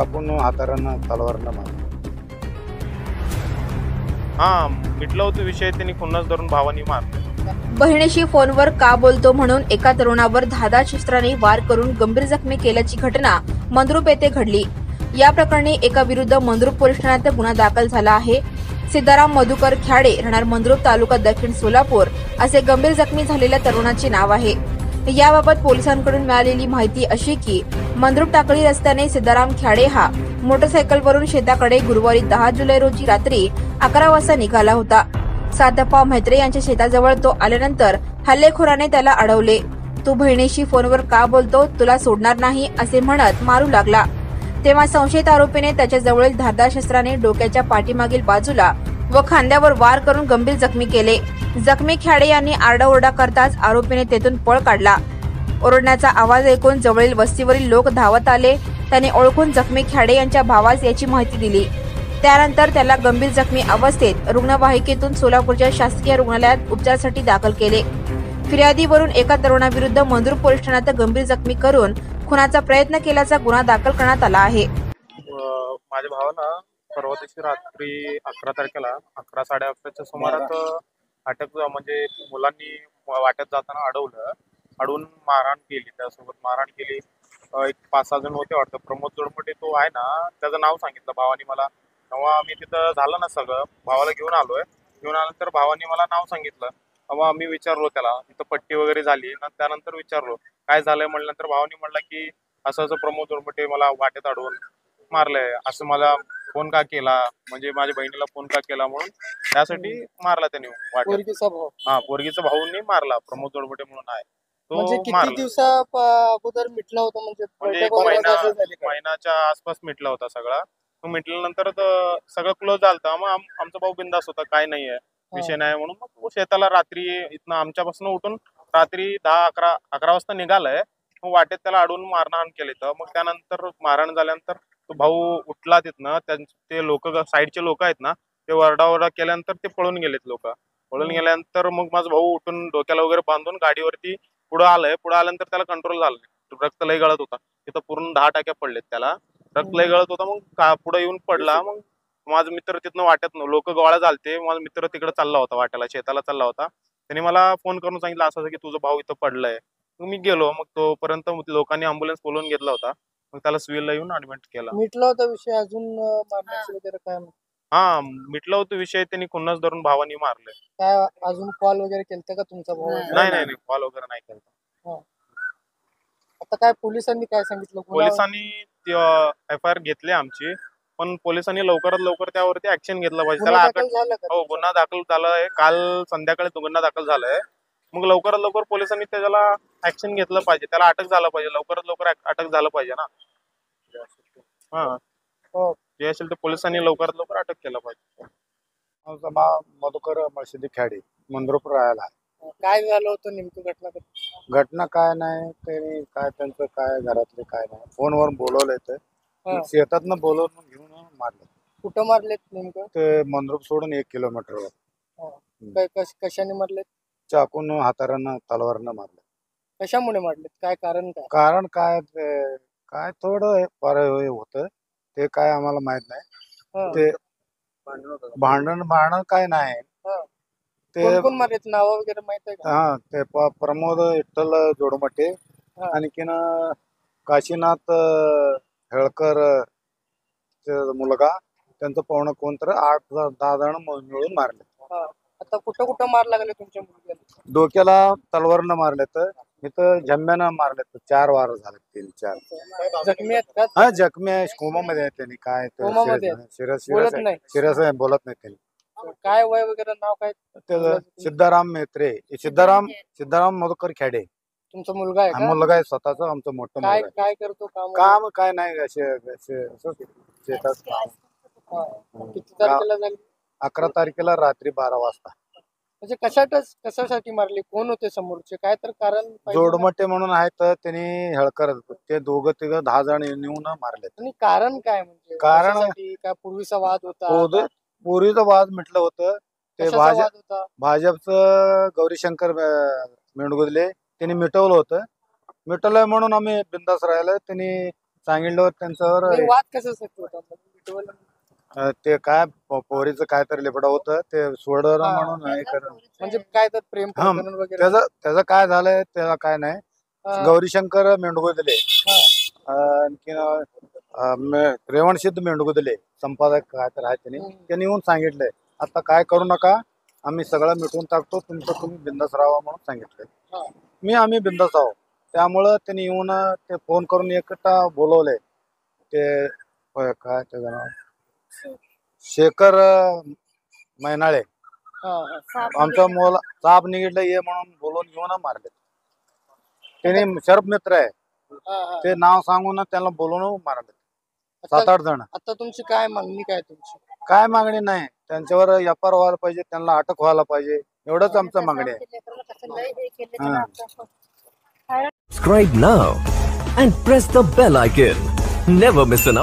चाकून हातारानं तलवारनं मारलं. हा मिटलं होतं विषय त्यांनी खुन्नस धरून भावानी मारलं. बहिणीशी फोनवर का बोलतो म्हणून एका तरुणावर धारदार शस्त्राने वार करून गंभीर जखमी केल्याची घटना मंद्रुप येथे घडली. या प्रकरणी एका विरुद्ध मंद्रुप पोलीस ठाण्यात गुन्हा दाखल झाला आहे. सिद्धाराम मधुकर ख्याडे राहणार मंद्रुप तालुका दक्षिण सोलापूर असे गंभीर जखमी झालेल्या तरुणाचे नाव आहे. याबाबत पोलिसांकडून मिळालेली माहिती अशी की मंद्रुप टाकळी रस्त्याने सिद्धाराम ख्याडे हा मोटरसायकलवरून शेताकडे गुरुवारी 10 जुलै रोजी रात्री 11 वाजता निघाला होता. सातप्पा म्हेत्रे यांच्या शेताजवळ तो आल्यानंतर हल्लेखोराने त्याला अडवले. तू बहिणीशी फोनवर का बोलतो, तुला सोडणार नाही असे म्हणत मारू लागला. तेव्हा संशयित आरोपीने त्याच्या जवळील धारदार शस्त्राने डोक्याच्या पाठीमागील बाजूला व खांद्यावर वार करून गंभीर जखमी केले. जखमी ख्याडे यांनी आरडाओरडा करताच आरोपीने तेथून पळ काढला. ओरडण्याचा आवाज ऐकून जवळील वस्तीवरील लोक धावत आले. त्याने ओळखून जखमी ख्याडे यांच्या भावास याची माहिती दिली. त्यानंतर त्याला गंभीर जखमी अवस्थेत रुग्णवाहिकेतून सोलापूरच्या शासकीय रुग्णालयात उपचारासाठी दाखल केले. फिर्यादीवरून एका तरुणाविरुद्ध मंद्रुप पोलीस ठाण्यात गंभीर जखमी करून खुनाचा प्रयत्न केल्याचा गुन्हा दाखल करण्यात आला आहे. माझ्या भावाला परवा दिवशी रात्री 11 तारखेला 11 साडे11च्या सुमारास अटक म्हणजे मुलांनी वाट्यात जाताना अडवून मारहाण केली. त्यासोबत मारहाण केली. एक 5-6 जण होते वाटतं. प्रमोद जोडमटे तो आहे ना, त्याचं नाव सांगितलं भावानी मला. तेव्हा मी तिथं झालं ना सगळं, भावाला घेऊन आलोय. घेऊन आल्यानंतर भावानी मला नाव सांगितलं. तेव्हा मी विचारलो त्याला, तिथं पट्टी वगैरे झाली. त्यानंतर विचारलो काय झालंय म्हणल्यानंतर भावानी म्हणला की असं असं प्रमोद जोडमटे मला वाटेत अडवून मारलंय, असं मला फोन का केला, म्हणजे माझ्या बहिणीला फोन का केला म्हणून त्यासाठी मारला त्याने वाटेत. हा, पोरगीचा भाऊनी मारला. प्रमोद जोडमटे म्हणून आहे म्हणजे तो किती मारला. दिवसा अगोदर मिटला होता? म्हणजे म्हणजे एक बैठक वगैरे असं झाली का? महिन्याच्या आसपास मिटला होता सगळा. मग मिटल्यानंतर तर सगळं क्लोज झालं. मग आमचा भाऊ बिंदास होता, काय नाहीये विषय नाही म्हणून. मग शेताला रात्री इथनं आमच्यापासून उठून रात्री 10-11 वाजता निघालाय. मग वाटेत त्याला अडवून मारहाण केली. तर मग त्यानंतर मारहाण झाल्यानंतर तो भाऊ उठला तिथनं. ते लोक साईडचे लोक आहेत ना, ते वरडावरडा केल्यानंतर ते पळून गेलेत लोक. पळून गेल्यानंतर मग माझा भाऊ उठून डोक्याला वगैरे बांधून गाडीवरती पुढे आलंय. पुढे आल्यानंतर त्याला कंट्रोल झालं. रक्त लय गळत होता. तिथं पूर्ण 10 टाक्या पडलेत त्याला. रक्त लय गळत होता. मग पुढे येऊन पडला. मग माझा मित्र तिथनं वाट्यात लोक गोळा झालते. माझा मित्र तिकडे चालला होता, वाट्याला शेताला चालला होता. त्याने मला फोन करून सांगितलं असं की तुझा भाऊ इथं पडलाय. मग मी गेलो. मग तोपर्यंत लोकांनी अँब्युलन्स बोलवून घेतला होता. मग त्याला सिव्हिलला येऊन ऍडमिट केला. मिटला होता विषय अजून मारण्याचं वगैरे काय हा मिटला होता विषय. त्यांनी खुन्नस धरून भावानी मारले. काय अजून कॉल वगैरे केलता का तुमचा भाऊ? नाही कॉल वगैरे नाही केला. आता काय पोलिसांनी काय सांगितलं? पोलिसांनी FIR घेतली आमची, पण पोलिसांनी लवकरात लवकर त्यावरती ऍक्शन घेतलं पाहिजे. गुन्हा त्याला दाखल झाला का? हो, गुन्हा दाखल झालाय. काल संध्याकाळी तो गुन्हा दाखल झालाय. मग लवकरात लवकर पोलिसांनी त्याला ऍक्शन घेतलं पाहिजे. त्याला अटक झालं पाहिजे. लवकरात लवकर अटक झालं पाहिजे ना. हा, हो. जे असेल ते पोलिसांनी लवकरात लवकर अटक केलं पाहिजे. आमचा मधुकर मळशिदी ख्याडे मंद्रुप राहायला. काय झालं होतं नेमकं घटना? घटना काय नाही, त्यांनी काय त्यांचं काय घरातले काय नाही, फोनवर बोलवलंय. तर शेतातनं बोलवून घेऊन मारलं. कुठं मारलेत नेमकं? ते मंद्रुप सोडून 1 किलोमीटरवर. कशाने मारलेत? चाकून हातारानं तलवारनं मारलं. कशामुळे मारलेत? काय कारण काय? कारण काय काय थोडं फार होतं, ते काय आम्हाला माहित नाही. ते भांडण काय नाही. ते कोण मारलेत? नाव वगैरे माहित आहे का? हा, ते प्रमोद विठ्ठल जोडमटे, आणखीन काशीनाथ हेळकर मुलगा, त्यांचं पाहुणं कोणतर 8-10 जण मिळून मारले. आता कुठं मार लागले तुमच्या मुलग्याला? डोक्याला तलवारनं मारले. तर इथं झम्म्यानं मारले. 4 वार झाले. 3-4 जखमी आहेत का? हा, जखमी आहे. कोमामध्ये आहे. त्यांनी काय सिरस बोलत नाही त्यांनी. काय वय वगैरे नाव काय? त्याचं सिद्धाराम म्हेत्रे. सिद्धाराम मधुकर ख्याडे तुमचा मुलगा आहे का? मुलगा आहे स्वतःचा. आमचं मोठं मुलगा आहे. काय करतो काम काय नाही, शेतात. किती तारखेला झाली? 11 तारखेला रात्री 12 वाजता. म्हणजे कशासाठी मारली? कोण होते समोरचे? काय तर कारण? जोडमटे म्हणून आहेत, त्यांनी हेळकर. ते 2-3 10 जण येऊन मारले. आणि कारण काय? म्हणजे कारण काय पूर्वीचा वाद होता? पूर्वीचा वाद मिटलं होतं. ते भाजपचं गौरीशंकर मेंढगुदले त्यांनी मिटवलं होतं. मिटवलंय म्हणून आम्ही बिंदास राहिलो. त्यांनी सांगितलं त्यांच्यावर नाही, वाद कशासाठी होता विठ्ठल? ते काय पोरीचं काय तरी लेपडा होतं ते सोडलं हा. म्हणून हे करणं. म्हणजे काय तर प्रेम हा, प्रकरण वगैरे? त्याचं काय झालंय त्याला काय नाही. हा. गौरीशंकर मेंढगो दिले, हा. आणखीन रेवणसिद्ध मेंढगो दिले, संपादक काय तर आहे त्यांनी. हम्म. त्यांनी येऊन सांगितलंय आता काय करू नका, आम्ही सगळं मिटवून टाकतो, तुमचं तुम्ही बिंदास राहा म्हणून सांगितलंय. हा. आम्ही बिंदास आहोत. त्यामुळं त्यांनी येऊन ते फोन करून एकटा बोलवलंय. ते काय त्याचं नाव शेखर मैनाळे, हा. हा. आमचा मुला साप निघितलं ये म्हणून बोलून घेऊन मारले. त्यांनी शरप मित्र आहे, हा. हा. ते नाव सांगून त्यांना बोलून मारले. आता 7-8 जण. आता तुमची काय मागणी काय तुमची? काय मागणी नाही, त्यांच्यावर एफआर व्हायला पाहिजे, त्यांना अटक व्हायला पाहिजे, एवढंच आमचं मागणी आहे. हा. Subscribe now and press the bell icon. Never miss an